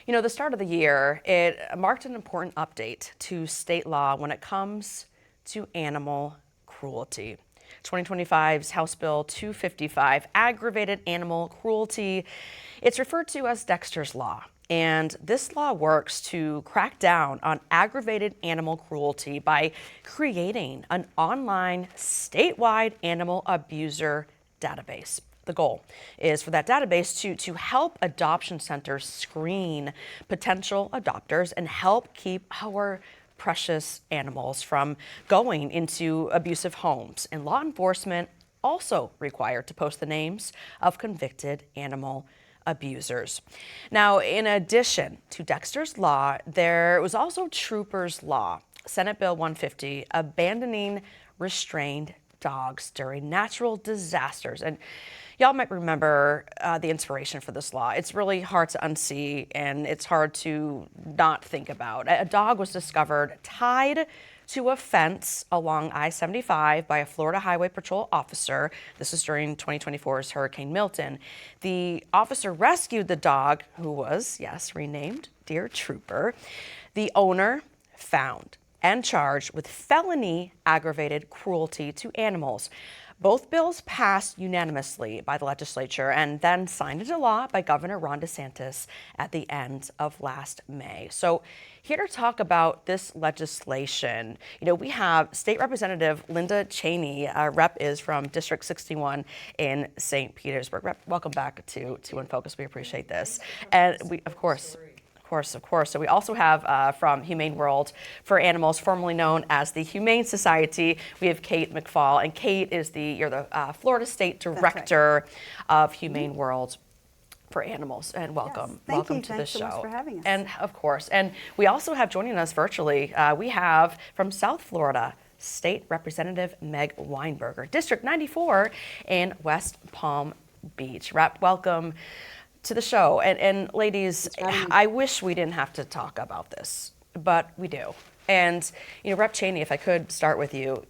You know, the start of the year, it marked an important update to state law when it comes to animal cruelty. 2025's House Bill 255, aggravated animal cruelty. It's referred to as Dexter's Law. And this law works to crack down on aggravated animal cruelty by creating an online statewide animal abuser database. The goal is for that database to help adoption centers screen potential adopters and help keep our precious animals from going into abusive homes. And law enforcement also required to post the names of convicted animal abusers. Now, in addition to Dexter's Law, there was also Trooper's Law, Senate Bill 150, abandoning restrained dogs during natural disasters. And y'all might remember the inspiration for this law. It's really hard to unsee, and it's hard to not think about. A dog was discovered tied to a fence along I-75 by a Florida Highway Patrol officer. This was during 2024's Hurricane Milton. The officer rescued the dog, who was, yes, renamed Dear Trooper. The owner found and charged with felony aggravated cruelty to animals. Both bills passed unanimously by the legislature and then signed into law by Governor Ron DeSantis at the end of last May. So here to talk about this legislation, we have State Representative Linda Cheney. Rep is from District 61 in St. Petersburg. Rep, welcome back to In Focus. We appreciate this. And we, of course. So we also have from Humane World for Animals, formerly known as the Humane Society, we have Kate McFall. And Kate is you're the Florida State Director of Humane World for Animals. And welcome. Yes, welcome to the Thanks show. So much for having us. And of course, and we also have joining us virtually, we have from South Florida, State Representative Meg Weinberger, District 94 in West Palm Beach. Rep, welcome to the show. And ladies, I wish we didn't have to talk about this, but we do. And, Rep Cheney, if I could start with you,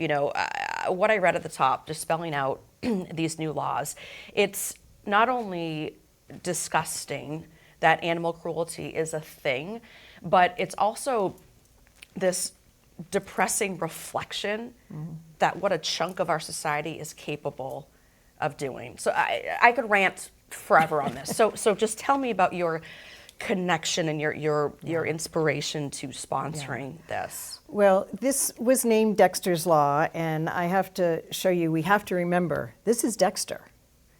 what I read at the top, just spelling out these new laws, it's not only disgusting that animal cruelty is a thing, but it's also this depressing reflection that what a chunk of our society is capable of doing. So I could rant forever on this. So just tell me about your connection and your inspiration to sponsoring this. Well, this was named Dexter's Law, and I have to show you, we have to remember, this is Dexter.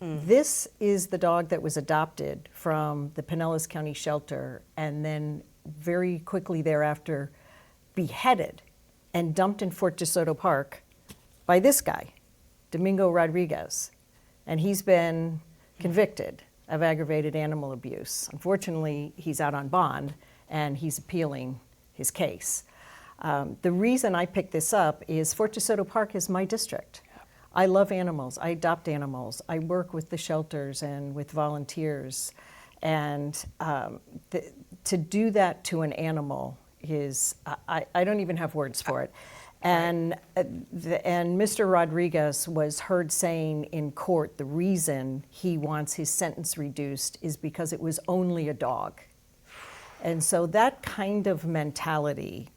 This is the dog that was adopted from the Pinellas County shelter and then very quickly thereafter beheaded and dumped in Fort DeSoto Park by this guy, Domingo Rodriguez. And he's been convicted of aggravated animal abuse. Unfortunately, he's out on bond and he's appealing his case. The reason I picked this up is Fort DeSoto Park is my district. I love animals. I adopt animals. I work with the shelters and with volunteers. And to do that to an animal is, I don't even have words for it. And Mr. Rodriguez was heard saying in court the reason he wants his sentence reduced is because it was only a dog. And so that kind of mentality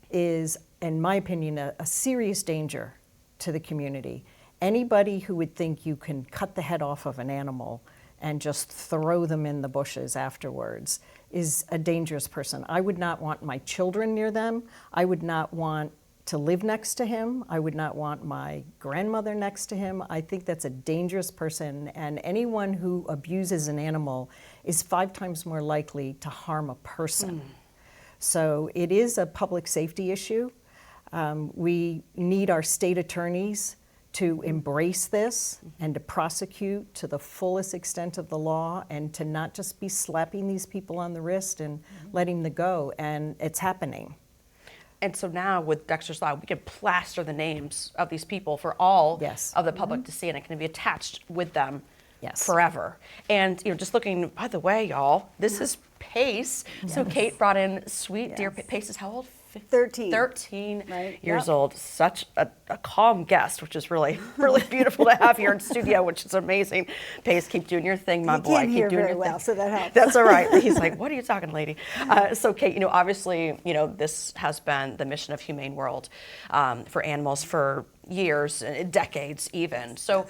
is, in my opinion, a serious danger to the community. Anybody who would think you can cut the head off of an animal and just throw them in the bushes afterwards is a dangerous person. I would not want my children near them. I would not want to live next to him. I would not want my grandmother next to him. I think that's a dangerous person, and anyone who abuses an animal is 5 times more likely to harm a person. So it is a public safety issue. We need our state attorneys to embrace this and to prosecute to the fullest extent of the law and to not just be slapping these people on the wrist and letting them go, and it's happening. And so now with Dexter's Law, we can plaster the names of these people for all of the public to see, and it can be attached with them forever. And just looking, by the way, y'all, this is Pace. So Kate brought in sweet dear Pace is how old? 13. 13 Right, years yep. old. Such a calm guest, which is really, really beautiful to have here in studio, which is amazing. Pace, keep doing your thing, my He boy. can't Keep hear doing very your well, thing. so that helps. That's all right. He's like, what are you talking, lady? So, Kate, obviously, this has been the mission of Humane World for animals for years, decades even. So,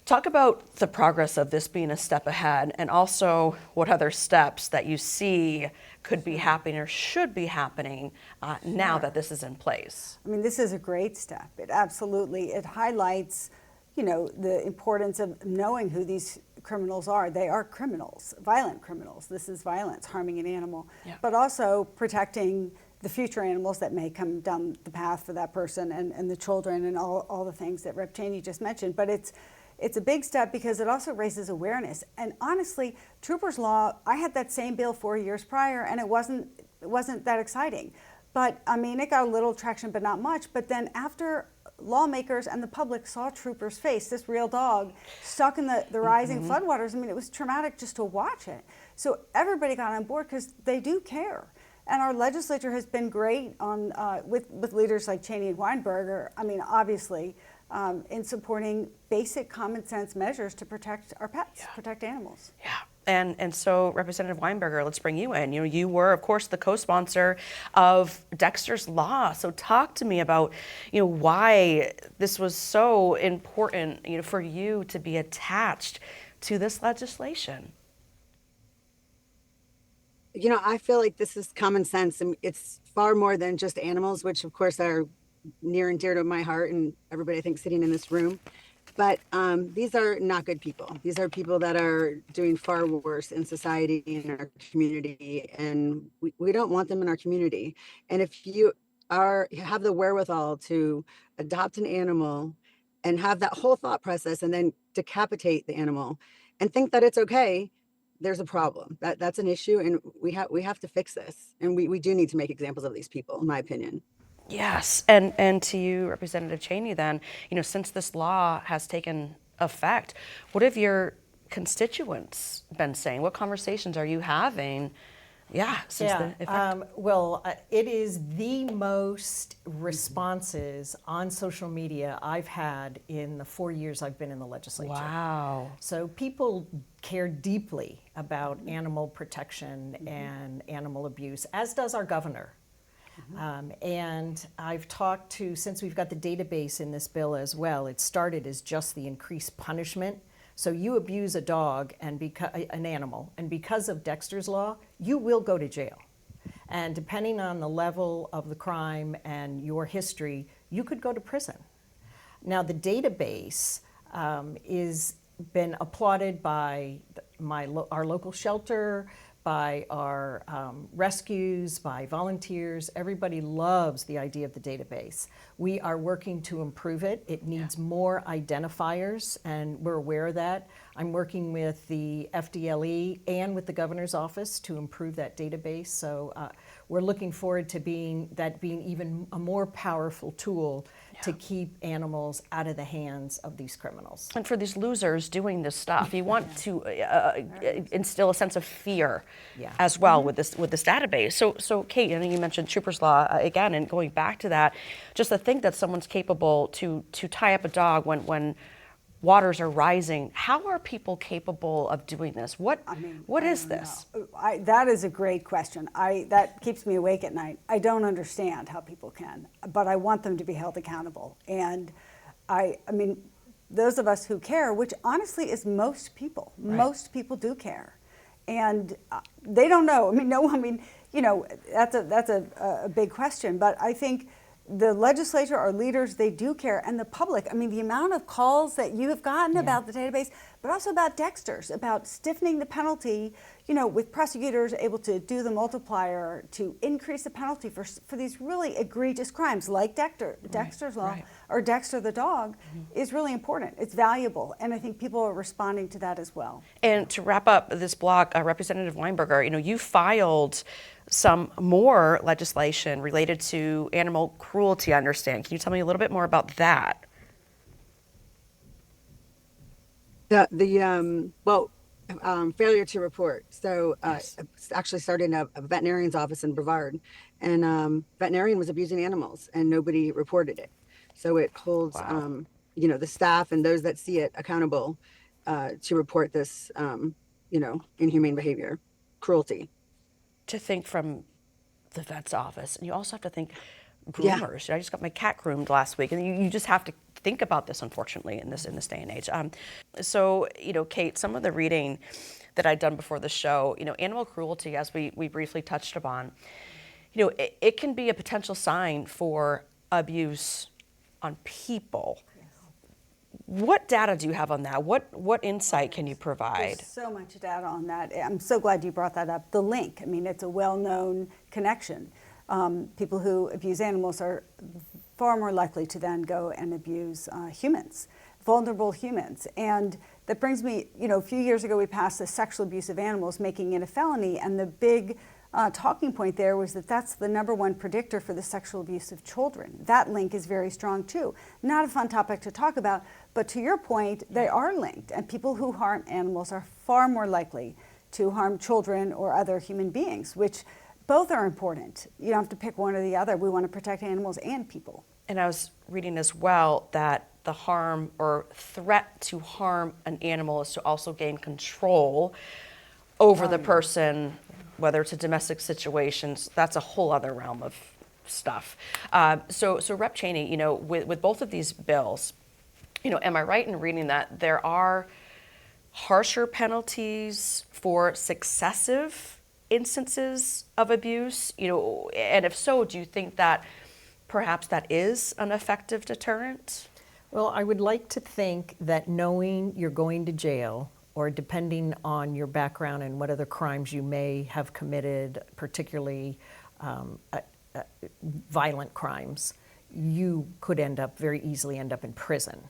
talk about the progress of this being a step ahead, and also what other steps that you see could be happening or should be happening now that this is in place. I mean, this is a great step. It highlights, the importance of knowing who these criminals are. They are criminals, violent criminals. This is violence, harming an animal, Yeah. but also protecting the future animals that may come down the path for that person and the children and all the things that Rep. Cheney just mentioned. But it's a big step because it also raises awareness. And honestly, Troopers Law, I had that same bill 4 years prior, and it wasn't that exciting. But I mean, it got a little traction, but not much. But then after lawmakers and the public saw Trooper's face, this real dog stuck in the rising floodwaters, I mean, it was traumatic just to watch it. So everybody got on board because they do care. And our legislature has been great on with leaders like Cheney and Weinberger. I mean, obviously, in supporting basic common sense measures to protect our pets, protect animals. Yeah. And so, Representative Weinberger, let's bring you in. You were, of course, the co-sponsor of Dexter's Law. So talk to me about, why this was so important, for you to be attached to this legislation. I feel like this is common sense, and it's far more than just animals, which of course are near and dear to my heart and everybody I think sitting in this room. But these are not good people. These are people that are doing far worse in society, in our community, and we don't want them in our community. And if you have the wherewithal to adopt an animal and have that whole thought process and then decapitate the animal and think that it's okay, there's a problem. That's an issue, and we have to fix this. And we do need to make examples of these people, in my opinion. Yes, and to you, Representative Cheney, then, since this law has taken effect, what have your constituents been saying? What conversations are you having? Since the effect. It is the most responses on social media I've had in the 4 years I've been in the legislature. Wow. So people care deeply about animal protection and animal abuse, as does our governor. And I've talked to, since we've got the database in this bill as well, it started as just the increased punishment. So you abuse a dog and an animal, and because of Dexter's Law, you will go to jail. And depending on the level of the crime and your history, you could go to prison. Now the database is been applauded by our local shelter, by our rescues, by volunteers. Everybody loves the idea of the database. We are working to improve it. It needs more identifiers, and we're aware of that. I'm working with the FDLE and with the governor's office to improve that database. So we're looking forward to being even a more powerful tool to keep animals out of the hands of these criminals. And for these losers doing this stuff, you want to instill a sense of fear as well with this database. So Kate, you mentioned Troopers Law again, and going back to that, just to think that someone's capable to tie up a dog when waters are rising. How are people capable of doing this? What is this? That is a great question. That keeps me awake at night. I don't understand how people can, but I want them to be held accountable. And I mean, those of us who care, which honestly is most people, most people do care. And they don't know. That's a big question, but I think the legislature, our leaders, they do care, and the public. I mean, the amount of calls that you have gotten about the database, but also about Dexter's, about stiffening the penalty, with prosecutors able to do the multiplier to increase the penalty for these really egregious crimes like Dexter's Law or Dexter the dog is really important. It's valuable, and I think people are responding to that as well. And to wrap up this block, Representative Weinberger, you filed some more legislation related to animal cruelty, I understand. Can you tell me a little bit more about that? Well, failure to report. So actually started in a veterinarian's office in Brevard, and veterinarian was abusing animals, and nobody reported it. So it holds, Wow. the staff and those that see it accountable to report this, inhumane behavior, cruelty. To think from the vet's office, and you also have to think Yeah. groomers. I just got my cat groomed last week, and you just have to think about this, unfortunately, in this day and age. So, Kate, some of the reading that I'd done before the show, animal cruelty, as we briefly touched upon, it can be a potential sign for abuse on people. What data do you have on that? What insight can you provide? There's so much data on that. I'm so glad you brought that up. The link, I mean, it's a well-known connection. People who abuse animals are far more likely to then go and abuse humans, vulnerable humans. And that brings me, a few years ago we passed the sexual abuse of animals, making it a felony, and the big talking point there was that that's the number one predictor for the sexual abuse of children. That link is very strong too. Not a fun topic to talk about, but to your point, they are linked, and people who harm animals are far more likely to harm children or other human beings, which both are important. You don't have to pick one or the other. We want to protect animals and people. And I was reading as well that the harm or threat to harm an animal is to also gain control over the person, whether it's a domestic situations. That's a whole other realm of stuff. So Rep. Cheney, with both of these bills, am I right in reading that there are harsher penalties for successive instances of abuse? And if so, do you think that perhaps that is an effective deterrent? Well, I would like to think that knowing you're going to jail, or depending on your background and what other crimes you may have committed, particularly violent crimes, you could very easily end up in prison.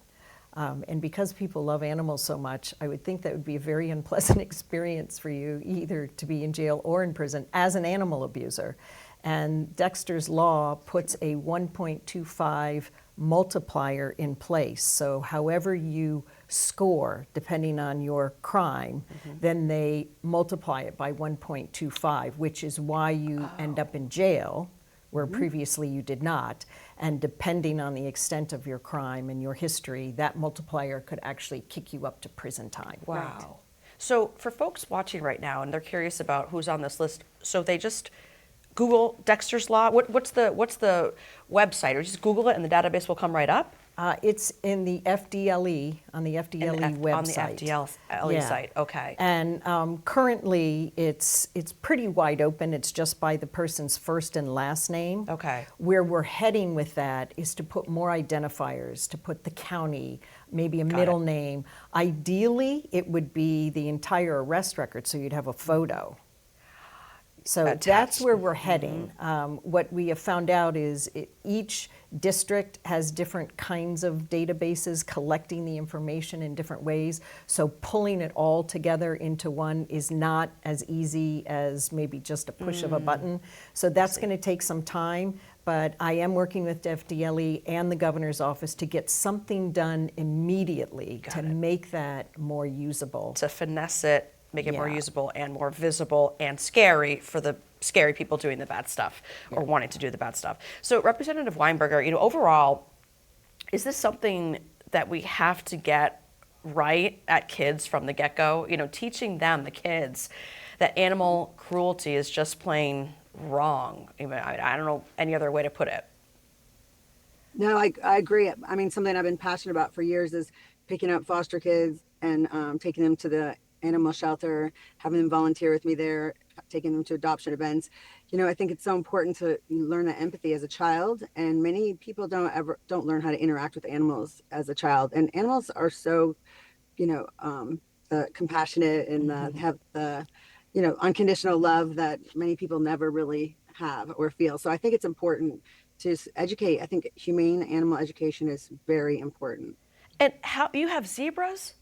And because people love animals so much, I would think that would be a very unpleasant experience for you, either to be in jail or in prison as an animal abuser. And Dexter's law puts a 1.25 multiplier in place. So however you score, depending on your crime, then they multiply it by 1.25, which is why you end up in jail, where previously you did not. And depending on the extent of your crime and your history, that multiplier could actually kick you up to prison time. Wow. Right. So for folks watching right now and they're curious about who's on this list, so they just Google Dexter's Law. What's the website? Or just Google it and the database will come right up? It's in the FDLE, on the FDLE website. On the FDLE site, okay. And currently, it's pretty wide open. It's just by the person's first and last name. Okay. Where we're heading with that is to put more identifiers, to put the county, maybe a middle name. Ideally, it would be the entire arrest record, so you'd have a photo. So that's where we're heading. What we have found out is each district has different kinds of databases collecting the information in different ways. So pulling it all together into one is not as easy as maybe just a push of a button. So that's going to take some time. But I am working with FDLE and the governor's office to get something done immediately to make that more usable. To finesse it, make it more usable and more visible and scary for the scary people doing the bad stuff or wanting to do the bad stuff. So Representative Weinberger, overall, is this something that we have to get right at kids from the get-go? Teaching them, the kids, that animal cruelty is just plain wrong. I don't know any other way to put it. No, I agree. I mean, something I've been passionate about for years is picking up foster kids and taking them to the animal shelter, having them volunteer with me there, taking them to adoption events. I think it's so important to learn that empathy as a child, and many people don't learn how to interact with animals as a child. And animals are so, compassionate and have the, unconditional love that many people never really have or feel. So I think it's important to educate. I think humane animal education is very important. And how you have zebras?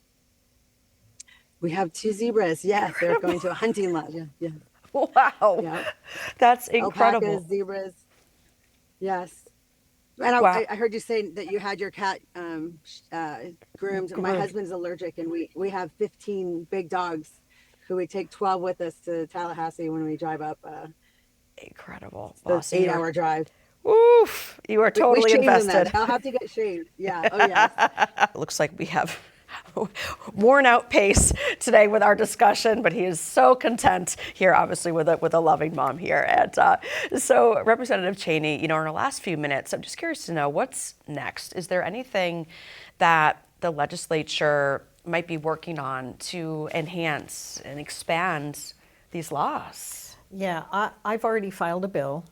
We have 2 zebras. Yes, they're going to a hunting lodge. Yeah. Wow. Yeah. That's incredible. Alpacas, zebras. Yes. And I heard you say that you had your cat groomed. My husband's allergic, and we have 15 big dogs. who we take 12 with us to Tallahassee when we drive up. Incredible. The Wow, so you're- 8-hour drive. Oof, you are We totally shave them then. invested. They'll have to get shaved. Yeah. Oh yes. Looks like we have worn out pace today with our discussion, but he is so content here, obviously, with a loving mom here. And so, Representative Cheney, in our last few minutes, I'm just curious to know what's next. Is there anything that the legislature might be working on to enhance and expand these laws? Yeah, I've already filed a bill,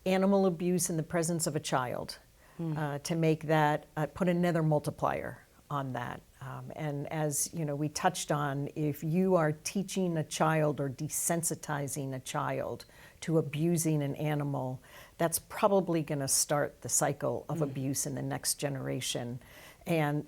animal abuse in the presence of a child, to make that, put another multiplier on that. And as we touched on, if you are teaching a child or desensitizing a child to abusing an animal, that's probably going to start the cycle of abuse in the next generation. And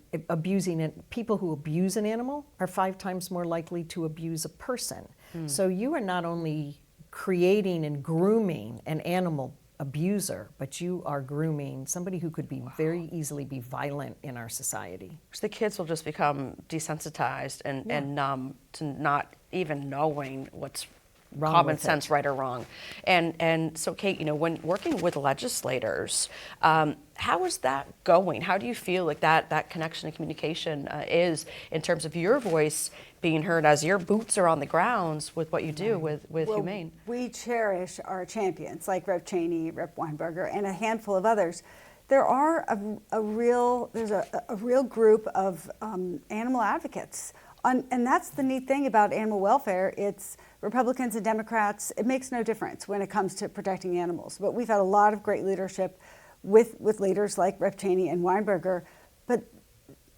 people who abuse an animal are 5 times more likely to abuse a person. So you are not only creating and grooming an animal abuser, but you are grooming somebody who could be very easily be violent in our society. So the kids will just become desensitized and numb to not even knowing what's Wrong common with sense, right or wrong. And so, Kate, when working with legislators, how is that going? How do you feel like that connection and communication is in terms of your voice being heard as your boots are on the grounds with what you do with Humane? We cherish our champions like Rep. Cheney, Rep. Weinberger, and a handful of others. There are a real group of animal advocates. And that's the neat thing about animal welfare. It's Republicans and Democrats. It makes no difference when it comes to protecting animals. But we've had a lot of great leadership with leaders like Rep. Cheney and Weinberger. But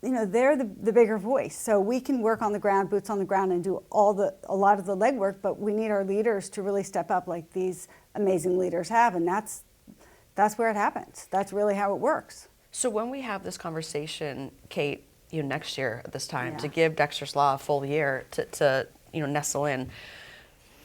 they're the bigger voice. So we can work on the ground, boots on the ground, and do a lot of the legwork. But we need our leaders to really step up like these amazing leaders have. And that's where it happens. That's really how it works. So when we have this conversation, Kate, next year at this time, Yeah. to give Dexter's Law a full year to nestle in,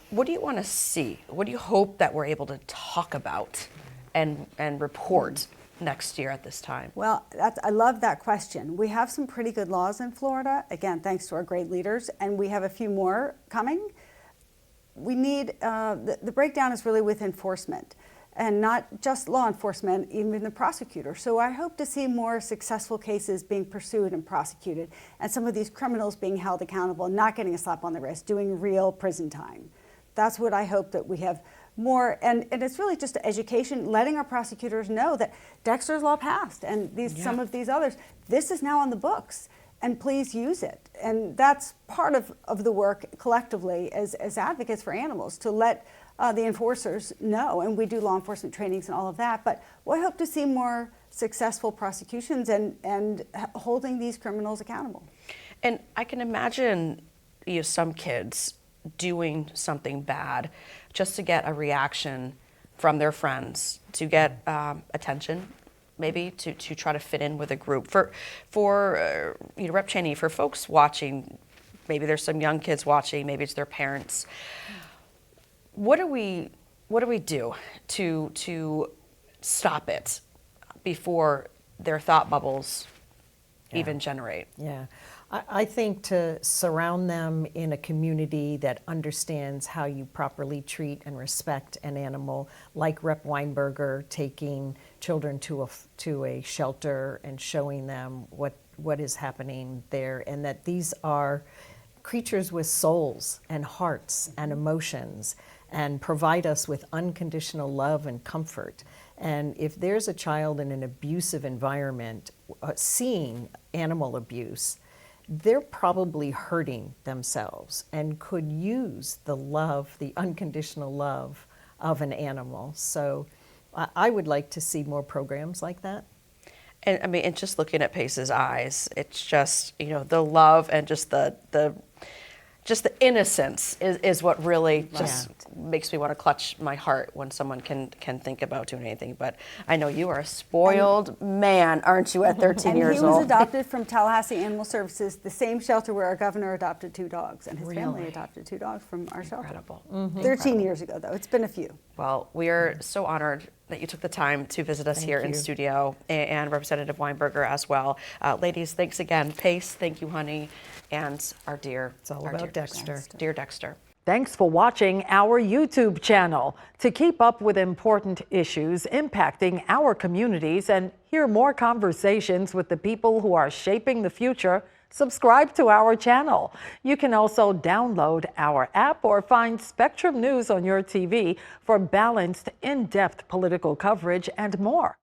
what do you want to see? What do you hope that we're able to talk about and report next year at this time? Well, I love that question. We have some pretty good laws in Florida, again, thanks to our great leaders, and we have a few more coming. We need, the breakdown is really with enforcement, and not just law enforcement, even the prosecutor. So I hope to see more successful cases being pursued and prosecuted, and some of these criminals being held accountable, not getting a slap on the wrist, doing real prison time. That's what I hope that we have more, and it's really just education, letting our prosecutors know that Dexter's Law passed, and some of these others, this is now on the books, and please use it. And that's part of the work collectively as advocates for animals, to let the enforcers know, and we do law enforcement trainings and all of that, but we hope to see more successful prosecutions and holding these criminals accountable. And I can imagine some kids doing something bad just to get a reaction from their friends, to get attention, maybe to try to fit in with a group. For Rep. Cheney, for folks watching, maybe there's some young kids watching, maybe it's their parents. What do we do to stop it before their thought bubbles even generate? Yeah. I think to surround them in a community that understands how you properly treat and respect an animal, like Rep. Weinberger taking children to a shelter and showing them what is happening there, and that these are creatures with souls and hearts and emotions, and provide us with unconditional love and comfort. And if there's a child in an abusive environment seeing animal abuse, they're probably hurting themselves and could use the love, the unconditional love of an animal. So I would like to see more programs like that. And I mean, and just looking at Pace's eyes, it's just, the love and just the innocence is what really just makes me want to clutch my heart when someone can think about doing anything. But I know you are a spoiled man, aren't you, at 13 years And he was old? adopted from Tallahassee Animal Services, the same shelter where our governor adopted 2 dogs, and his family adopted 2 dogs from our shelter. Incredible. 13 years ago, though. It's been a few. Well, we are so honored that you took the time to visit us here in you. studio, and Representative Weinberger as well. Ladies, thanks again. Pace, thank you, honey, and our dear, It's all our about dear Dexter. Dear Dexter. Thanks for watching our YouTube channel. To keep up with important issues impacting our communities and hear more conversations with the people who are shaping the future, subscribe to our channel. You can also download our app or find Spectrum News on your TV for balanced, in-depth political coverage and more.